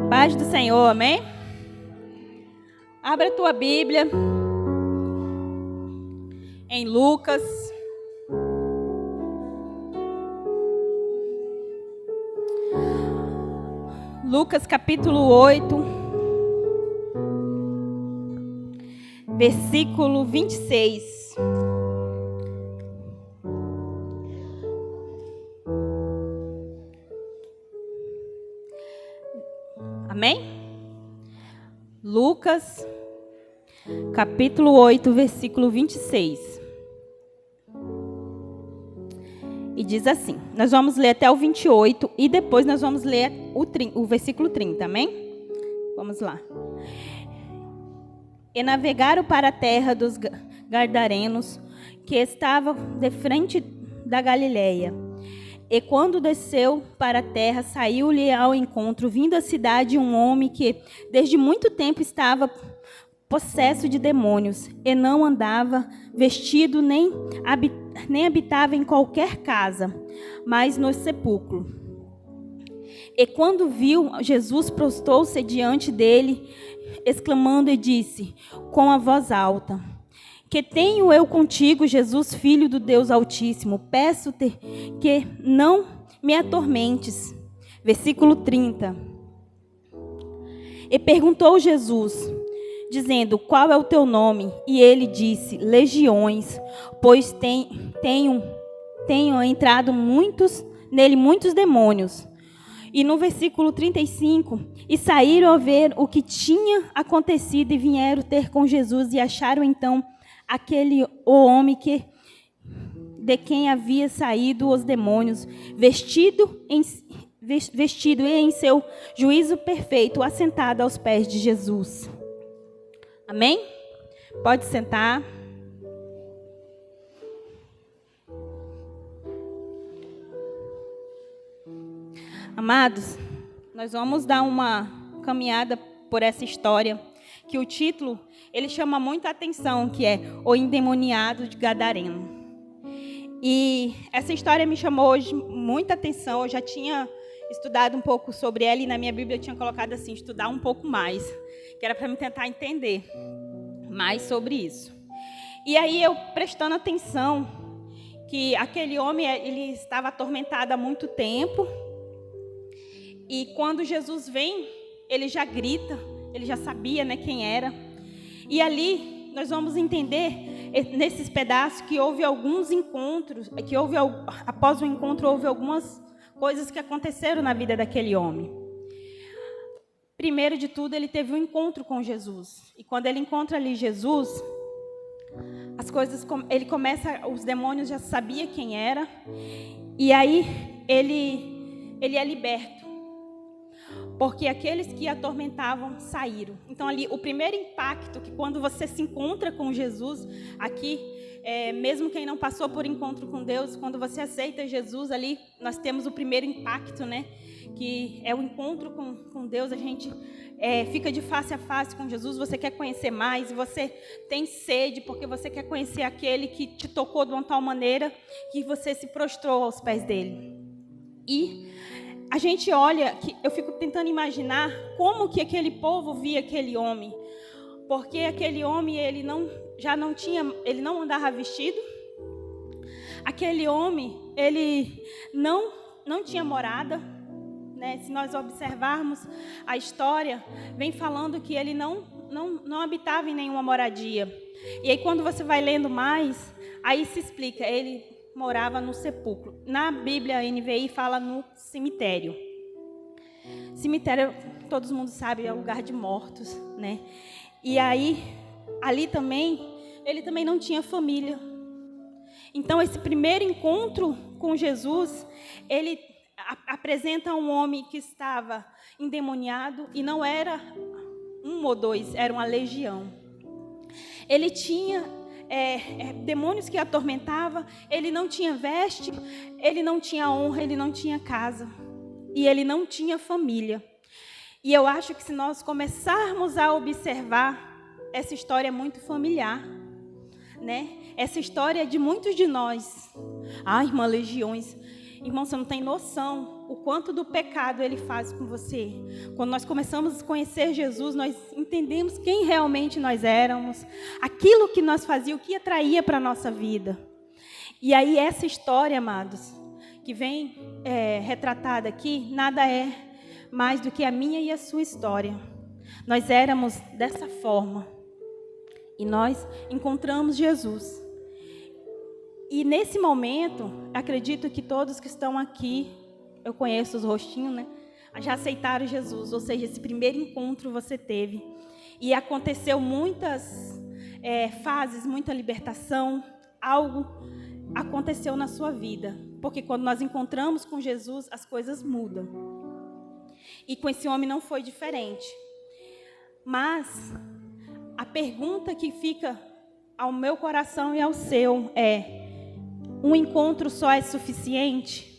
Paz do Senhor, amém? Abra a tua Bíblia em Lucas. Lucas capítulo 8, versículo 26. Amém? Lucas, capítulo 8, versículo 26. E diz assim, nós vamos ler até o 28 e depois nós vamos ler o versículo 30, amém? Vamos lá. E navegaram para a terra dos Gadarenos, que estava de frente da Galileia. E quando desceu para a terra, saiu-lhe ao encontro, vindo à cidade, um homem que desde muito tempo estava possesso de demônios, e não andava vestido, nem habitava em qualquer casa, mas no sepulcro. E quando viu Jesus, prostrou-se diante dele, exclamando e disse, com a voz alta: Que tenho eu contigo, Jesus, Filho do Deus Altíssimo? Peço-te que não me atormentes. Versículo 30. E perguntou Jesus, dizendo, qual é o teu nome? E ele disse, Legiões, pois tenho entrado nele muitos demônios. E no versículo 35, e saíram a ver o que tinha acontecido e vieram ter com Jesus e acharam então o homem de quem havia saído os demônios, vestido em seu juízo perfeito, assentado aos pés de Jesus. Amém? Pode sentar. Amados, nós vamos dar uma caminhada por essa história, que o título, ele chama muita atenção, que é O Endemoniado de Gadareno. E essa história me chamou hoje muita atenção, eu já tinha estudado um pouco sobre ela, e na minha Bíblia eu tinha colocado assim, estudar um pouco mais, que era para me tentar entender mais sobre isso. E aí eu prestando atenção, que aquele homem, ele estava atormentado há muito tempo, e quando Jesus vem, ele já grita, ele já sabia, né, quem era. E ali nós vamos entender, nesses pedaços, que houve alguns encontros, após o encontro houve algumas coisas que aconteceram na vida daquele homem. Primeiro de tudo, ele teve um encontro com Jesus. E quando ele encontra ali Jesus, ele começa, os demônios já sabiam quem era, e aí ele é liberto. Porque aqueles que atormentavam saíram. Então, ali, o primeiro impacto, que quando você se encontra com Jesus, aqui, mesmo quem não passou por encontro com Deus, quando você aceita Jesus, ali, nós temos o primeiro impacto, né? Que é o encontro com Deus, a gente fica de face a face com Jesus, você quer conhecer mais, e você tem sede, porque você quer conhecer aquele que te tocou de uma tal maneira, que você se prostrou aos pés dele. E a gente olha, eu fico tentando imaginar como que aquele povo via aquele homem. Porque aquele homem, ele não andava vestido. Aquele homem, ele não tinha morada, né? Se nós observarmos a história, vem falando que ele não habitava em nenhuma moradia. E aí quando você vai lendo mais, aí se explica, ele morava no sepulcro. Na Bíblia, a NVI fala no cemitério. Cemitério, todo mundo sabe, é lugar de mortos, né? E aí, ali também, ele também não tinha família. Então, esse primeiro encontro com Jesus, ele apresenta um homem que estava endemoniado, e não era um ou dois, era uma legião. Ele tinha demônios que atormentavam, ele não tinha veste, ele não tinha honra, ele não tinha casa, e ele não tinha família. E eu acho que se nós começarmos a observar, essa história é muito familiar, né? Essa história é de muitos de nós. Irmã, legiões. Irmão, você não tem noção o quanto do pecado ele faz com você. Quando nós começamos a conhecer Jesus, nós entendemos quem realmente nós éramos, aquilo que nós fazíamos, o que atraía para a nossa vida. E aí essa história, amados, que vem retratada aqui, nada é mais do que a minha e a sua história. Nós éramos dessa forma. E nós encontramos Jesus. E nesse momento, acredito que todos que estão aqui, eu conheço os rostinhos, né? Já aceitaram Jesus, ou seja, esse primeiro encontro você teve. E aconteceu muitas fases, muita libertação, algo aconteceu na sua vida. Porque quando nós encontramos com Jesus, as coisas mudam. E com esse homem não foi diferente. Mas a pergunta que fica ao meu coração e ao seu é: um encontro só é suficiente?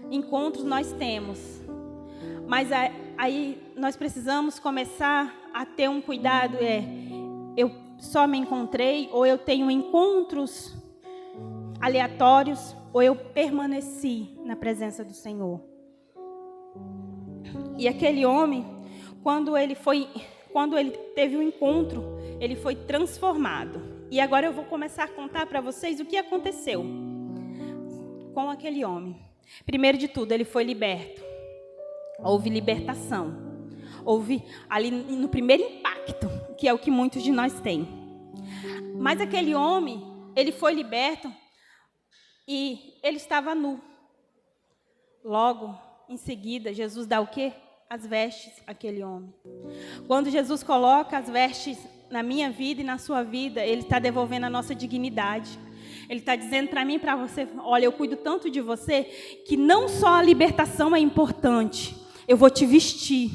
Encontros nós temos, mas aí nós precisamos começar a ter um cuidado, eu só me encontrei, ou eu tenho encontros aleatórios, ou eu permaneci na presença do Senhor. E aquele homem, quando ele teve um encontro, ele foi transformado. E agora eu vou começar a contar para vocês o que aconteceu com aquele homem. Primeiro de tudo, ele foi liberto. Houve libertação. Houve ali no primeiro impacto, que é o que muitos de nós têm. Mas aquele homem, ele foi liberto e ele estava nu. Logo, em seguida, Jesus dá o quê? As vestes àquele homem. Quando Jesus coloca as vestes na minha vida e na sua vida, Ele está devolvendo a nossa dignidade. Ele está dizendo para mim e para você: olha, eu cuido tanto de você, que não só a libertação é importante, eu vou te vestir.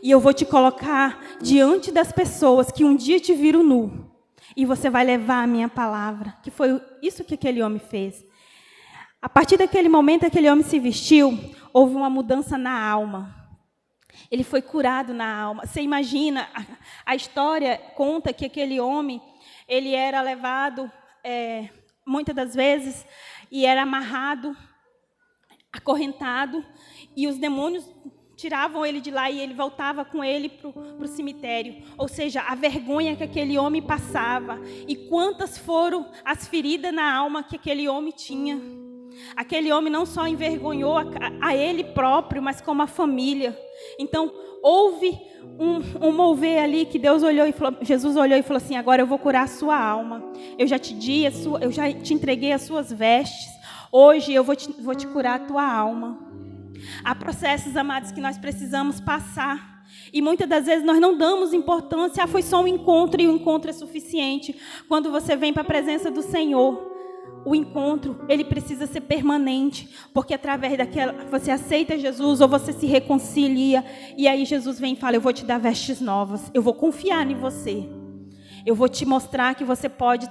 E eu vou te colocar diante das pessoas que um dia te viram nu. E você vai levar a minha palavra. Que foi isso que aquele homem fez. A partir daquele momento, aquele homem se vestiu, houve uma mudança na alma. Ele foi curado na alma. Você imagina, a história conta que aquele homem, ele era levado, muitas das vezes, e era amarrado, acorrentado, e os demônios tiravam ele de lá e ele voltava com ele para o cemitério. Ou seja, a vergonha que aquele homem passava. E quantas foram as feridas na alma que aquele homem tinha. Aquele homem não só envergonhou a ele próprio, mas como a família. Então, houve um mover ali que Deus olhou e falou, Jesus olhou e falou assim: agora eu vou curar a sua alma. Eu já te entreguei as suas vestes. Hoje eu vou te curar a tua alma. Há processos, amados, que nós precisamos passar. E muitas das vezes nós não damos importância. Foi só um encontro e o encontro é suficiente. Quando você vem para a presença do Senhor, o encontro, ele precisa ser permanente, porque através daquela, você aceita Jesus ou você se reconcilia, e aí Jesus vem e fala: eu vou te dar vestes novas, eu vou confiar em você, eu vou te mostrar que você pode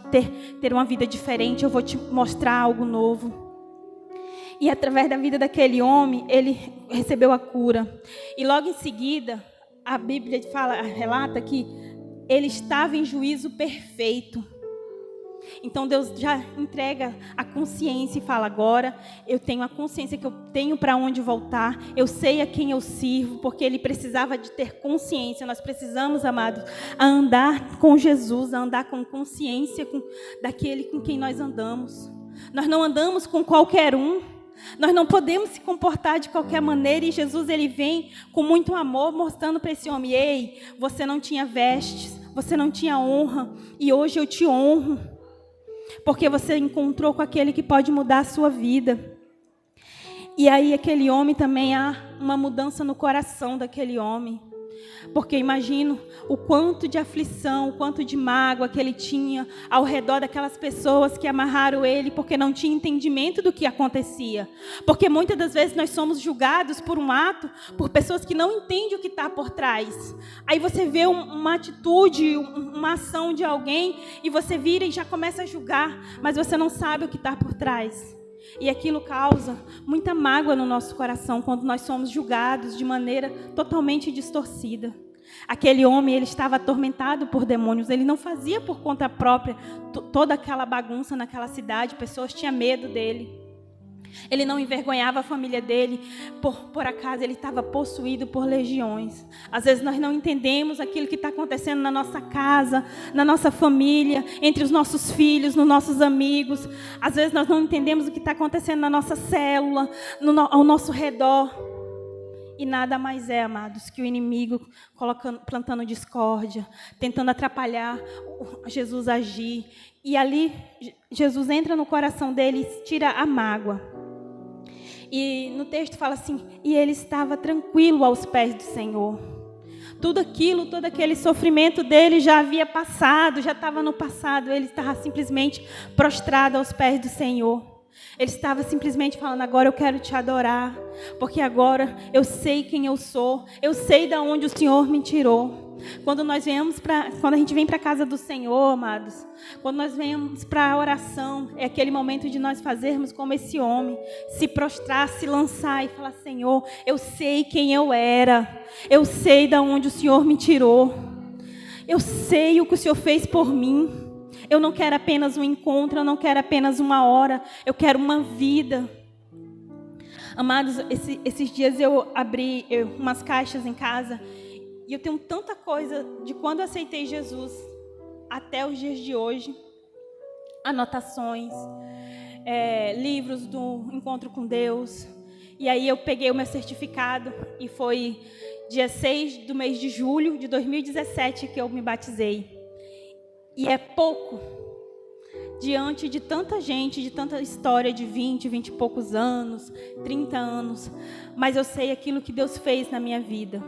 ter uma vida diferente, eu vou te mostrar algo novo. E através da vida daquele homem, ele recebeu a cura. E logo em seguida, a Bíblia relata que ele estava em juízo perfeito. Então Deus já entrega a consciência e fala: agora eu tenho a consciência que eu tenho para onde voltar, eu sei a quem eu sirvo, porque ele precisava de ter consciência. Nós precisamos, amados, a andar com Jesus, a andar com consciência daquele com quem nós andamos. Nós não andamos com qualquer um, nós não podemos se comportar de qualquer maneira, e Jesus, ele vem com muito amor mostrando para esse homem: ei, você não tinha vestes, você não tinha honra, e hoje eu te honro. Porque você encontrou com aquele que pode mudar a sua vida. E aí aquele homem também, há uma mudança no coração daquele homem. Porque imagino o quanto de aflição, o quanto de mágoa que ele tinha ao redor daquelas pessoas que amarraram ele porque não tinha entendimento do que acontecia. Porque muitas das vezes nós somos julgados por um ato, por pessoas que não entendem o que está por trás. Aí você vê uma atitude, uma ação de alguém e você vira e já começa a julgar, mas você não sabe o que está por trás. E aquilo causa muita mágoa no nosso coração quando nós somos julgados de maneira totalmente distorcida. Aquele homem, ele estava atormentado por demônios, ele não fazia por conta própria toda aquela bagunça naquela cidade, pessoas tinham medo dele. Ele não envergonhava a família dele. Por acaso ele estava possuído por legiões. Às vezes nós não entendemos aquilo que está acontecendo na nossa casa, na nossa família, entre os nossos filhos, nos nossos amigos. Às vezes nós não entendemos o que está acontecendo na nossa célula, ao nosso redor. E nada mais é, amados, que o inimigo plantando discórdia, tentando atrapalhar Jesus agir. E ali Jesus entra no coração dele e tira a mágoa. E no texto fala assim, e ele estava tranquilo aos pés do Senhor. Tudo aquele sofrimento dele já havia passado, já estava no passado. Ele estava simplesmente prostrado aos pés do Senhor. Ele estava simplesmente falando, agora eu quero te adorar, porque agora eu sei quem eu sou, eu sei de onde o Senhor me tirou. Quando a gente vem para a casa do Senhor, amados, quando nós vemos para a oração, é aquele momento de nós fazermos como esse homem, se prostrar, se lançar e falar, Senhor, eu sei quem eu era, eu sei de onde o Senhor me tirou, eu sei o que o Senhor fez por mim. Eu não quero apenas um encontro, eu não quero apenas uma hora, eu quero uma vida. Amados, esses dias eu abri umas caixas em casa e eu tenho tanta coisa de quando eu aceitei Jesus até os dias de hoje. Anotações, livros do Encontro com Deus. E aí eu peguei o meu certificado e foi dia 6 do mês de julho de 2017 que eu me batizei. E é pouco, diante de tanta gente, de tanta história de 20 e poucos anos, 30 anos. Mas eu sei aquilo que Deus fez na minha vida.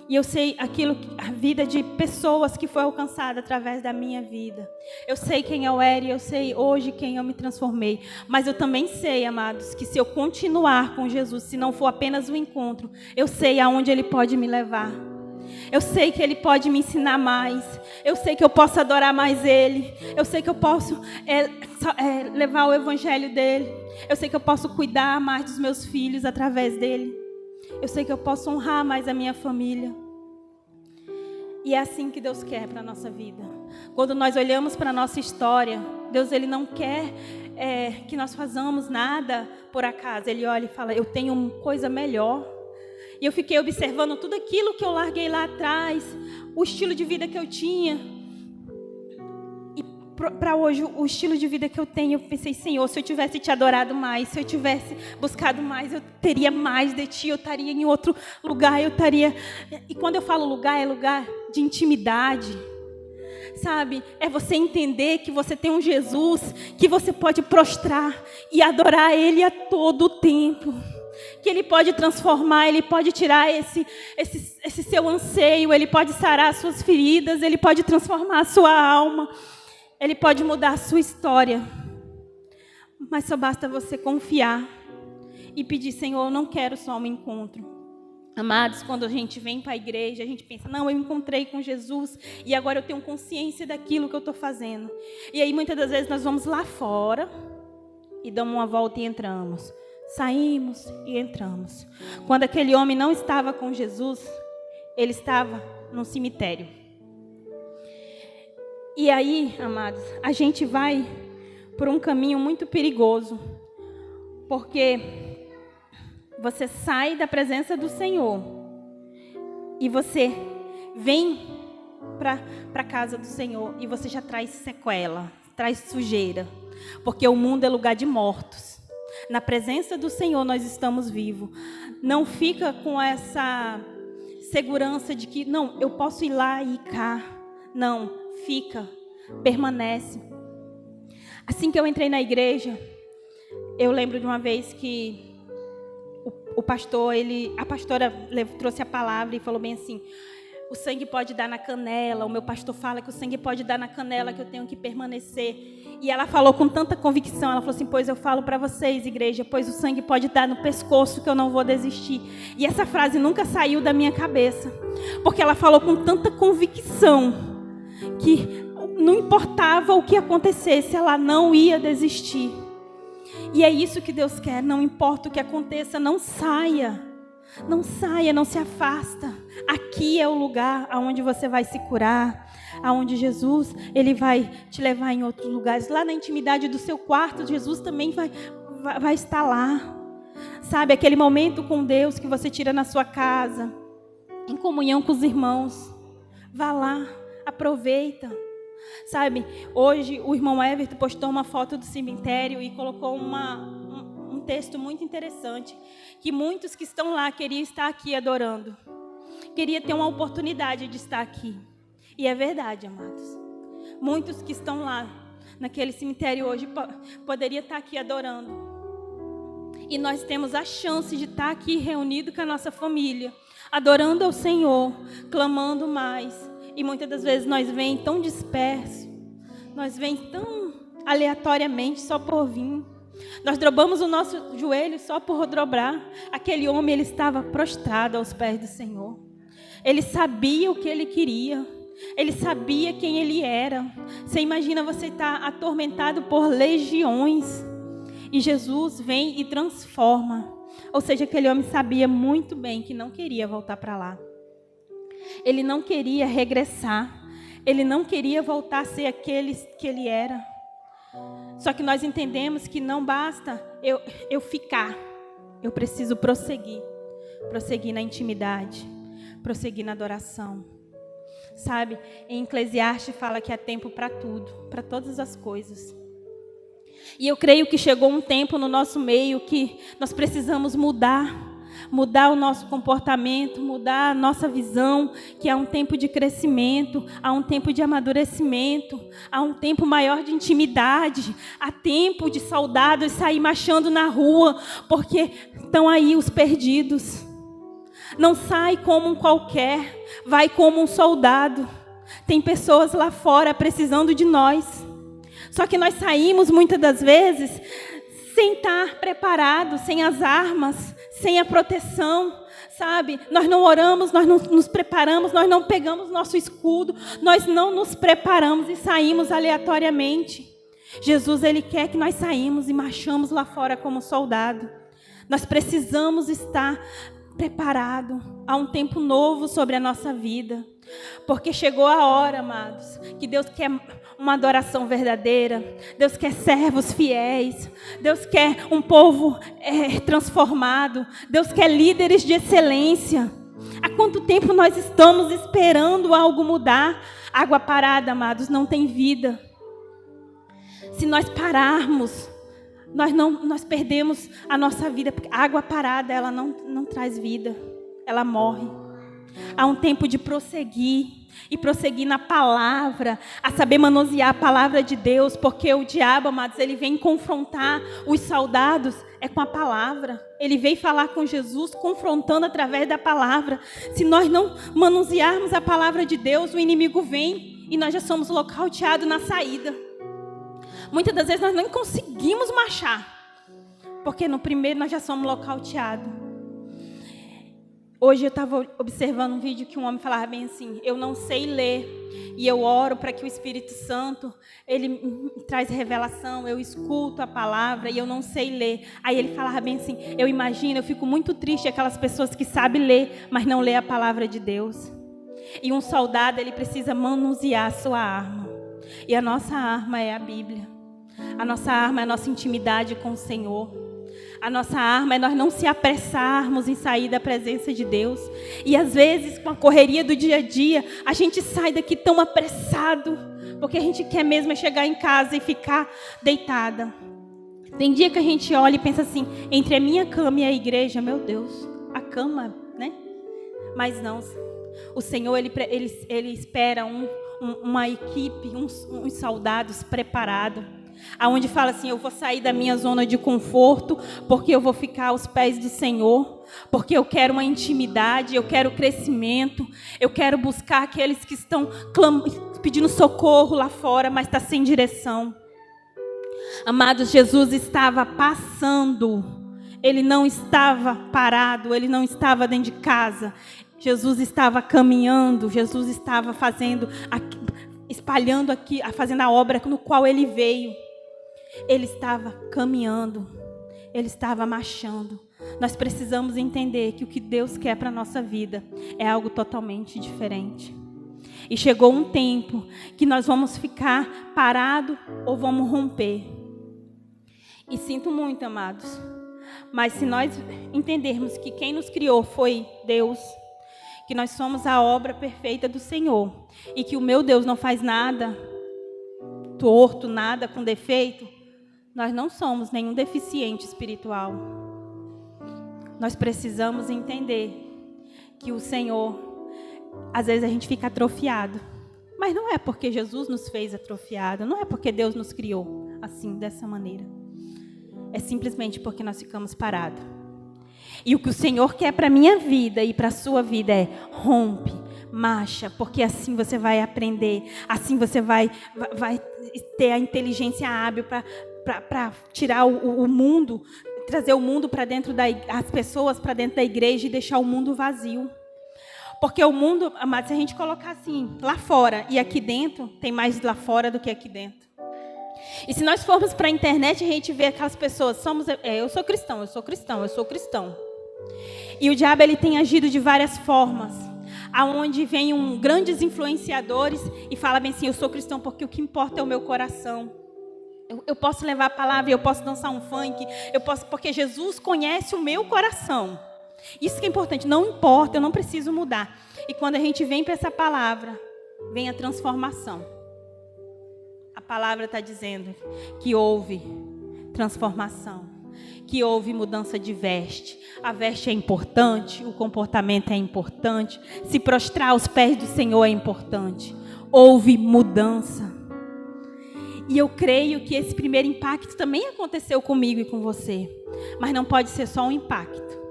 E eu sei a vida de pessoas que foi alcançada através da minha vida. Eu sei quem eu era e eu sei hoje quem eu me transformei. Mas eu também sei, amados, que se eu continuar com Jesus, se não for apenas um encontro, eu sei aonde Ele pode me levar. Eu sei que Ele pode me ensinar mais. Eu sei que eu posso adorar mais Ele. Eu sei que eu posso levar o evangelho dEle. Eu sei que eu posso cuidar mais dos meus filhos através dEle. Eu sei que eu posso honrar mais a minha família. E é assim que Deus quer para a nossa vida. Quando nós olhamos para a nossa história, Deus Ele não quer que nós façamos nada por acaso. Ele olha e fala, eu tenho uma coisa melhor. E eu fiquei observando tudo aquilo que eu larguei lá atrás, o estilo de vida que eu tinha. E para hoje, o estilo de vida que eu tenho, eu pensei, Senhor, se eu tivesse te adorado mais, se eu tivesse buscado mais, eu teria mais de Ti, eu estaria em outro lugar, eu estaria... E quando eu falo lugar, é lugar de intimidade. Sabe, é você entender que você tem um Jesus que você pode prostrar e adorar Ele a todo o tempo. Que Ele pode transformar, Ele pode tirar esse seu anseio, Ele pode sarar as suas feridas, Ele pode transformar a sua alma, Ele pode mudar a sua história. Mas só basta você confiar e pedir, Senhor, eu não quero só um encontro. Amados, quando a gente vem para a igreja, a gente pensa, não, eu encontrei com Jesus e agora eu tenho consciência daquilo que eu estou fazendo. E aí muitas das vezes nós vamos lá fora e damos uma volta e entramos. Saímos e entramos. Quando aquele homem não estava com Jesus, ele estava no cemitério. E aí, amados, a gente vai por um caminho muito perigoso. Porque você sai da presença do Senhor e você vem para a casa do Senhor e você já traz sequela, traz sujeira. Porque o mundo é lugar de mortos. Na presença do Senhor nós estamos vivos. Não fica com essa segurança de que, não, eu posso ir lá e ir cá. Não, fica, permanece. Assim que eu entrei na igreja, eu lembro de uma vez que o pastor, a pastora trouxe a palavra e falou bem assim, o sangue pode dar na canela, o meu pastor fala que o sangue pode dar na canela, que eu tenho que permanecer. E ela falou com tanta convicção, ela falou assim, pois eu falo para vocês, igreja, pois o sangue pode dar no pescoço, que eu não vou desistir. E essa frase nunca saiu da minha cabeça, porque ela falou com tanta convicção, que não importava o que acontecesse, ela não ia desistir. E é isso que Deus quer, não importa o que aconteça, não saia. Não saia, não se afasta. Aqui é o lugar onde você vai se curar, aonde Jesus, Ele vai te levar em outros lugares. Lá na intimidade do seu quarto, Jesus também vai estar lá. Sabe, aquele momento com Deus que você tira na sua casa, em comunhão com os irmãos. Vá lá, aproveita. Sabe, hoje o irmão Everton postou uma foto do cemitério e colocou um texto muito interessante, que muitos que estão lá queriam estar aqui adorando. Queria ter uma oportunidade de estar aqui. E é verdade, amados. Muitos que estão lá, naquele cemitério hoje, poderiam estar aqui adorando. E nós temos a chance de estar aqui reunido com a nossa família, adorando ao Senhor, clamando mais. E muitas das vezes nós vem tão dispersos, nós vem tão aleatoriamente, só por vir. Nós dobramos o nosso joelho só por dobrar. Aquele homem, ele estava prostrado aos pés do Senhor. Ele sabia o que ele queria. Ele sabia quem ele era. Você imagina você estar atormentado por legiões. E Jesus vem e transforma. Ou seja, aquele homem sabia muito bem que não queria voltar para lá. Ele não queria regressar. Ele não queria voltar a ser aquele que ele era. Só que nós entendemos que não basta eu ficar. Eu preciso prosseguir. Prosseguir na intimidade. Prosseguir na adoração. Sabe, em Eclesiastes fala que há tempo para tudo. Para todas as coisas. E eu creio que chegou um tempo no nosso meio que nós precisamos mudar o nosso comportamento, mudar a nossa visão, que há um tempo de crescimento, há um tempo de amadurecimento, há um tempo maior de intimidade, há tempo de soldados sair marchando na rua, porque estão aí os perdidos. Não sai como um qualquer, vai como um soldado. Tem pessoas lá fora precisando de nós. Só que nós saímos muitas das vezes sem estar preparados, sem as armas, sem a proteção, sabe? Nós não oramos, nós não nos preparamos, nós não pegamos nosso escudo, nós não nos preparamos e saímos aleatoriamente. Jesus, ele quer que nós saímos e marchamos lá fora como soldado. Nós precisamos estar preparados. Há um tempo novo sobre a nossa vida. Porque chegou a hora, amados, que Deus quer uma adoração verdadeira. Deus quer servos fiéis. Deus quer um povo transformado. Deus quer líderes de excelência. Há quanto tempo nós estamos esperando algo mudar? Água parada, amados, não tem vida. Se nós pararmos, nós perdemos a nossa vida. Porque a água parada, ela não traz vida. Ela morre. Há um tempo de prosseguir, e prosseguir na palavra, a saber manusear a palavra de Deus, porque o diabo, amados, ele vem confrontar os soldados, com a palavra. Ele veio falar com Jesus, confrontando através da palavra. Se nós não manusearmos a palavra de Deus, o inimigo vem, e nós já somos nocauteados na saída. Muitas das vezes nós não conseguimos marchar, porque no primeiro nós já somos nocauteados. Hoje eu estava observando um vídeo que um homem falava bem assim: eu não sei ler, e eu oro para que o Espírito Santo, ele me traz revelação, eu escuto a palavra e eu não sei ler. Aí ele falava bem assim: eu fico muito triste aquelas pessoas que sabem ler, mas não lê a palavra de Deus. E um soldado, ele precisa manusear a sua arma. E a nossa arma é a Bíblia. A nossa arma é a nossa intimidade com o Senhor. A nossa arma é nós não se apressarmos em sair da presença de Deus. E às vezes, com a correria do dia a dia, a gente sai daqui tão apressado, porque a gente quer mesmo chegar em casa e ficar deitada. Tem dia que a gente olha e pensa assim: entre a minha cama e a igreja, meu Deus, a cama, né? Mas não, o Senhor, ele espera uma equipe, uns soldados preparados. Aonde fala assim: eu vou sair da minha zona de conforto, porque eu vou ficar aos pés do Senhor, porque eu quero uma intimidade, eu quero crescimento, eu quero buscar aqueles que estão pedindo socorro lá fora, mas está sem direção. Amados, Jesus estava passando, ele não estava parado, ele não estava dentro de casa, Jesus estava caminhando, Jesus estava espalhando aqui, fazendo a obra no qual ele veio. Ele estava caminhando, ele estava marchando. Nós precisamos entender que o que Deus quer para a nossa vida é algo totalmente diferente. E chegou um tempo que nós vamos ficar parados ou vamos romper. E sinto muito, amados. Mas se nós entendermos que quem nos criou foi Deus, que nós somos a obra perfeita do Senhor, e que o meu Deus não faz nada torto, nada com defeito, nós não somos nenhum deficiente espiritual. Nós precisamos entender que o Senhor, às vezes a gente fica atrofiado, mas não é porque Jesus nos fez atrofiado, não é porque Deus nos criou assim, dessa maneira. É simplesmente porque nós ficamos parados. E o que o Senhor quer para a minha vida e para a sua vida é: rompe, marcha, porque assim você vai aprender, assim você vai ter a inteligência hábil para tirar o mundo, trazer o mundo para dentro as pessoas para dentro da igreja e deixar o mundo vazio. Porque o mundo, amado, se a gente colocar assim, lá fora e aqui dentro, tem mais lá fora do que aqui dentro. E se nós formos para a internet, a gente vê aquelas pessoas, eu sou cristão, eu sou cristão, eu sou cristão. E o diabo, ele tem agido de várias formas, aonde vem grandes influenciadores e fala bem assim: eu sou cristão porque o que importa é o meu coração. Eu posso levar a palavra, eu posso dançar um funk, porque Jesus conhece o meu coração. Isso que é importante, não importa, eu não preciso mudar. E quando a gente vem para essa palavra, vem a transformação. A palavra está dizendo que houve transformação, que houve mudança de veste. A veste é importante, o comportamento é importante, se prostrar aos pés do Senhor é importante. Houve mudança. E eu creio que esse primeiro impacto também aconteceu comigo e com você. Mas não pode ser só um impacto.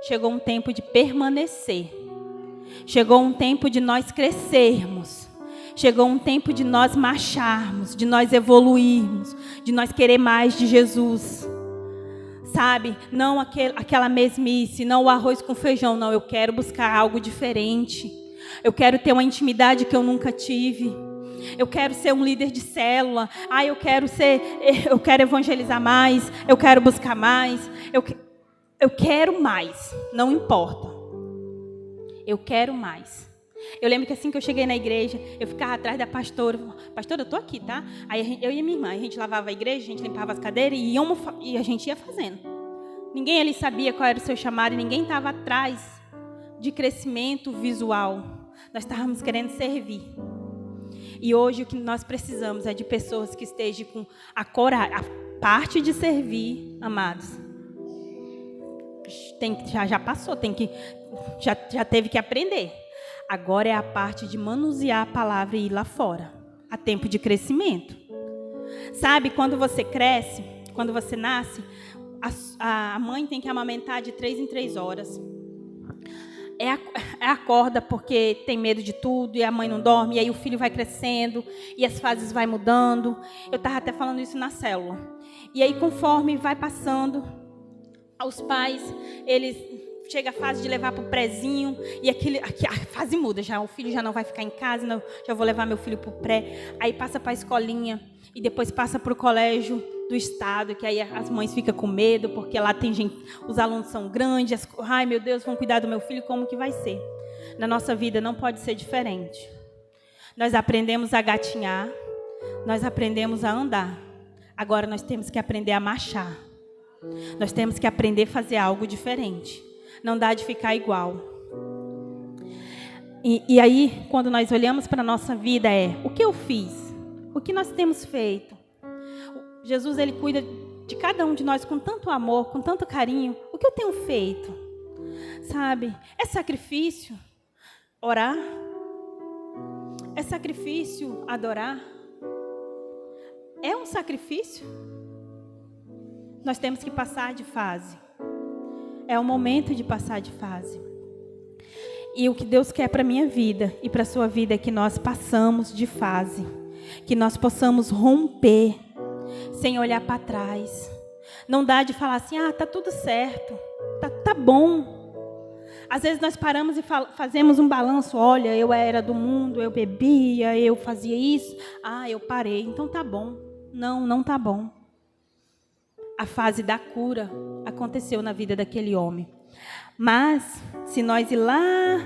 Chegou um tempo de permanecer. Chegou um tempo de nós crescermos. Chegou um tempo de nós marcharmos, de nós evoluirmos, de nós querer mais de Jesus. Sabe? Não aquela mesmice, não o arroz com feijão. Não, eu quero buscar algo diferente. Eu quero ter uma intimidade que eu nunca tive. Eu quero ser um líder de célula. Eu quero evangelizar mais. Eu quero buscar mais. Eu quero mais. Não importa. Eu quero mais. Eu lembro que assim que eu cheguei na igreja, eu ficava atrás da pastora. Pastora, eu tô aqui, tá? Aí eu e minha irmã, a gente lavava a igreja, a gente limpava as cadeiras e a gente ia fazendo. Ninguém ali sabia qual era o seu chamado e ninguém estava atrás de crescimento visual. Nós estávamos querendo servir. E hoje o que nós precisamos é de pessoas que estejam com a coragem, a parte de servir, amados. Já passou, já teve que aprender. Agora é a parte de manusear a palavra e ir lá fora. Há tempo de crescimento. Sabe, quando você cresce, quando você nasce, a mãe tem que amamentar de 3 em 3 horas. Acorda porque tem medo de tudo e a mãe não dorme, e aí o filho vai crescendo e as fases vai mudando. Eu estava até falando isso na célula. E aí, conforme vai passando, os pais, chega a fase de levar para o prézinho e a fase muda, o filho já não vai ficar em casa, não, já vou levar meu filho para o pré, aí passa para a escolinha e depois passa para o colégio do estado, que aí as mães ficam com medo, porque lá tem gente, os alunos são grandes, ai meu Deus, vão cuidar do meu filho, como que vai ser? Na nossa vida não pode ser diferente. Nós aprendemos a gatinhar, nós aprendemos a andar, agora nós temos que aprender a marchar, nós temos que aprender a fazer algo diferente. Não dá de ficar igual. E aí, quando nós olhamos para a nossa vida, o que eu fiz? O que nós temos feito? Jesus, ele cuida de cada um de nós com tanto amor, com tanto carinho. O que eu tenho feito? Sabe? É sacrifício orar? É sacrifício adorar? É um sacrifício? Nós temos que passar de fase. É o momento de passar de fase. E o que Deus quer para a minha vida e para a sua vida é que nós passamos de fase. Que nós possamos romper sem olhar para trás. Não dá de falar assim, tá tudo certo, tá bom. Às vezes nós paramos e fazemos um balanço. Olha, eu era do mundo, eu bebia, eu fazia isso. Eu parei, então tá bom. Não tá bom. A fase da cura aconteceu na vida daquele homem. Mas, se nós ir lá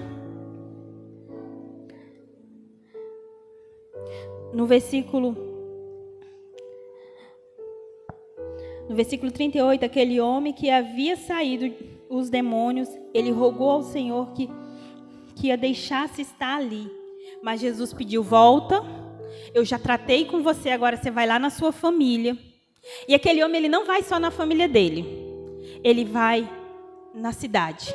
no versículo No versículo 38, aquele homem que havia saído os demônios, ele rogou ao Senhor que a deixasse estar ali. Mas Jesus pediu: volta, eu já tratei com você, agora você vai lá na sua família. E aquele homem, ele não vai só na família dele, ele vai na cidade.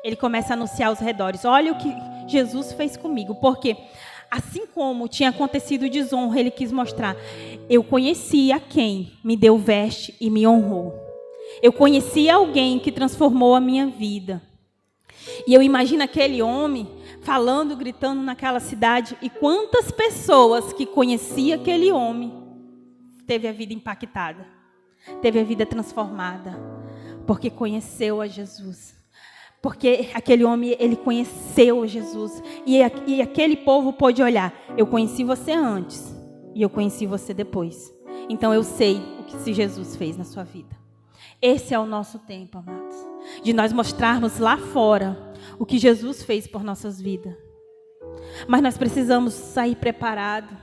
Ele começa a anunciar aos redores: olha o que Jesus fez comigo. Porque assim como tinha acontecido desonra, ele quis mostrar: eu conheci a quem me deu veste e me honrou. Eu conheci alguém que transformou a minha vida. E eu imagino aquele homem falando, gritando naquela cidade. E quantas pessoas que conheciam aquele homem teve a vida impactada, teve a vida transformada, porque conheceu a Jesus. Porque aquele homem, ele conheceu Jesus. E aquele povo pôde olhar: eu conheci você antes e eu conheci você depois. Então eu sei o que Jesus fez na sua vida. Esse é o nosso tempo, amados, de nós mostrarmos lá fora o que Jesus fez por nossas vidas. Mas nós precisamos sair preparados.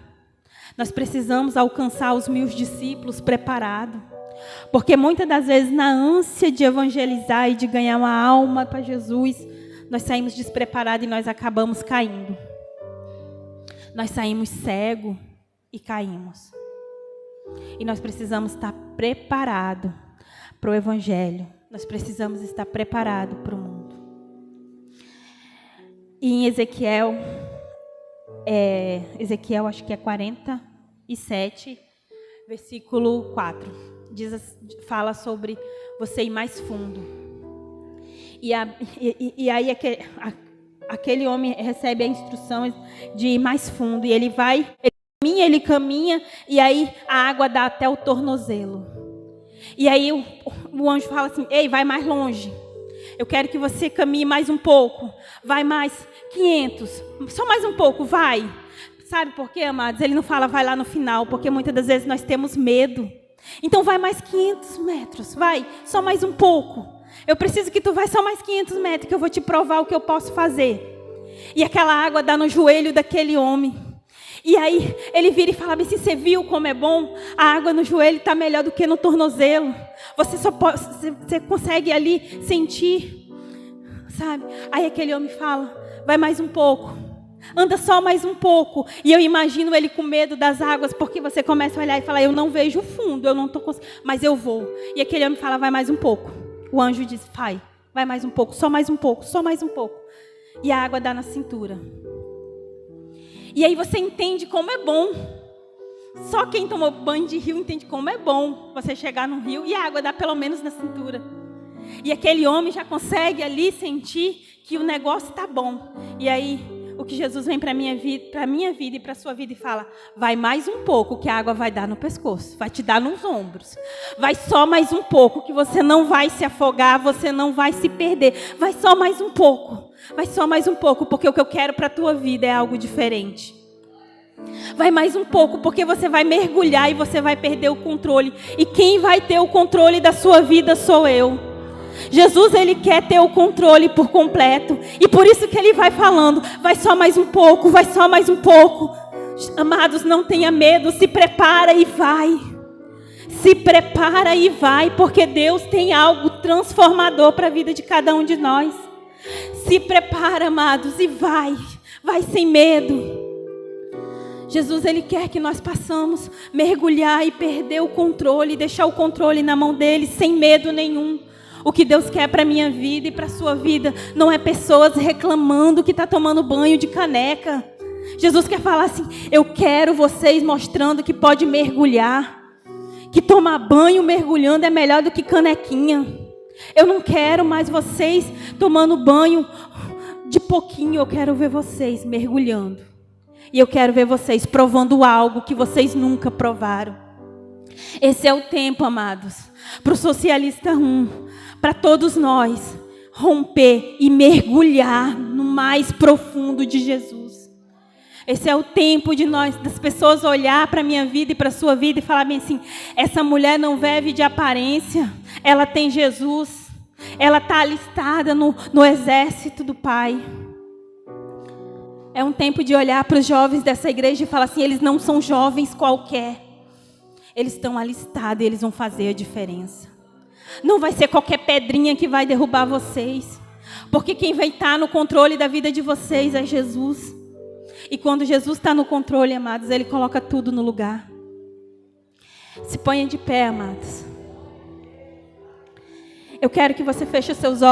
Nós precisamos alcançar os 1000 discípulos preparados. Porque muitas das vezes, na ânsia de evangelizar e de ganhar uma alma para Jesus, nós saímos despreparados e nós acabamos caindo. Nós saímos cegos e caímos. E nós precisamos estar preparados para o evangelho. Nós precisamos estar preparados para o mundo. E em Ezequiel acho que é 47, versículo 4. Fala sobre você ir mais fundo. E aí aquele homem recebe a instrução de ir mais fundo. E ele caminha, e aí a água dá até o tornozelo. E aí o anjo fala assim: ei, vai mais longe. Eu quero que você caminhe mais um pouco. Vai mais 500. Só mais um pouco, vai. Sabe por quê, amados? Ele não fala vai lá no final, porque muitas das vezes nós temos medo. Então vai mais 500 metros, vai, só mais um pouco. Eu preciso que tu vá só mais 500 metros, que eu vou te provar o que eu posso fazer. E aquela água dá no joelho daquele homem. E aí ele vira e fala assim: você viu como é bom? A água no joelho está melhor do que no tornozelo. Você consegue ali sentir, sabe? Aí aquele homem fala: vai mais um pouco. Anda só mais um pouco. E eu imagino ele com medo das águas, porque você começa a olhar e falar: eu não vejo o fundo, eu não estou conseguindo, mas eu vou. E aquele homem fala: vai mais um pouco. O anjo diz: vai mais um pouco, só mais um pouco, só mais um pouco. E a água dá na cintura. E aí você entende como é bom. Só quem tomou banho de rio entende como é bom você chegar no rio e a água dá pelo menos na cintura. E aquele homem já consegue ali sentir que o negócio está bom. E aí o que Jesus vem para a minha vida e para a sua vida e fala: vai mais um pouco que a água vai dar no pescoço, vai te dar nos ombros. Vai só mais um pouco que você não vai se afogar, você não vai se perder. Vai só mais um pouco, vai só mais um pouco, porque o que eu quero para a tua vida é algo diferente. Vai mais um pouco, porque você vai mergulhar e você vai perder o controle. E quem vai ter o controle da sua vida sou eu. Jesus, ele quer ter o controle por completo. E por isso que ele vai falando: vai só mais um pouco, vai só mais um pouco. Amados, não tenha medo, se prepara e vai. Se prepara e vai, porque Deus tem algo transformador para a vida de cada um de nós. Se prepara, amados, e vai. Vai sem medo. Jesus, ele quer que nós possamos mergulhar e perder o controle, deixar o controle na mão dele, sem medo nenhum. O que Deus quer para a minha vida e para a sua vida não é pessoas reclamando que está tomando banho de caneca. Jesus quer falar assim: eu quero vocês mostrando que pode mergulhar, que tomar banho mergulhando é melhor do que canequinha. Eu não quero mais vocês tomando banho de pouquinho, eu quero ver vocês mergulhando. E eu quero ver vocês provando algo que vocês nunca provaram. Esse é o tempo, amados, para o Socialista 1, para todos nós romper e mergulhar no mais profundo de Jesus. Esse é o tempo de nós, das pessoas olhar para a minha vida e para a sua vida e falar bem assim: essa mulher não vive de aparência, ela tem Jesus, ela está alistada no exército do Pai. É um tempo de olhar para os jovens dessa igreja e falar assim: eles não são jovens qualquer. Eles estão alistados e eles vão fazer a diferença. Não vai ser qualquer pedrinha que vai derrubar vocês. Porque quem vai estar no controle da vida de vocês é Jesus. E quando Jesus está no controle, amados, Ele coloca tudo no lugar. Se ponha de pé, amados. Eu quero que você feche os seus olhos.